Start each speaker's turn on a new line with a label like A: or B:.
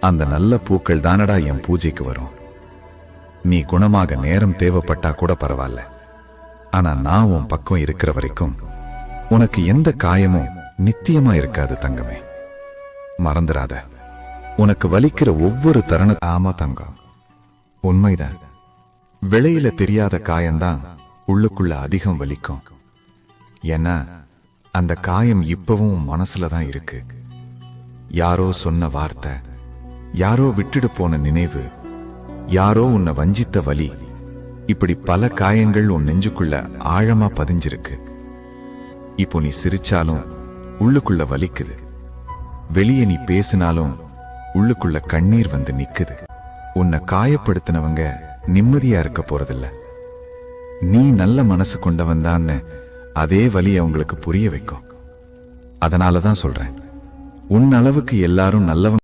A: அந்த நல்ல பூக்கள் தானடா என் பூஜைக்கு வரும். நீ குணமாக நேரம் தேவைப்பட்டா கூட பரவாயில்ல. ஆனா நான் உன் பக்கம் இருக்கிற வரைக்கும் உனக்கு எந்த காயமும் நித்தியமா இருக்காது தங்கமே. மறந்துடாத. உனக்கு வலிக்கிற ஒவ்வொரு தருண.
B: ஆமா தங்கம், உண்மைதான். வெளியில தெரியாத காயம்தான் உள்ளுக்குள்ள அதிகம் வலிக்கும். ஏன்னா அந்த காயம் இப்பவும் மனசுல தான் இருக்கு. யாரோ சொன்ன வார்த்தை, யாரோ விட்டுடு போன நினைவு, யாரோ உன்னை வஞ்சித்த வலி, இப்படி பல காயங்கள் உன் நெஞ்சுக்குள்ள ஆழமா பதிஞ்சிருக்கு. இப்போ நீ சிரிச்சாலும் உள்ளுக்குள்ள வலிக்குது. வெளியே நீ பேசினாலும் உள்ளுக்குள்ள கண்ணீர் வந்து நிக்குது. உன்னை காயப்படுத்தினவங்க நிம்மதியா இருக்க போறதில்ல. நீ நல்ல மனசு கொண்டவன் தான் அதே வலியை அவங்களுக்கு புரிய வைக்கும். அதனாலதான் சொல்றேன், உன் அளவுக்கு எல்லாரும் நல்லவங்க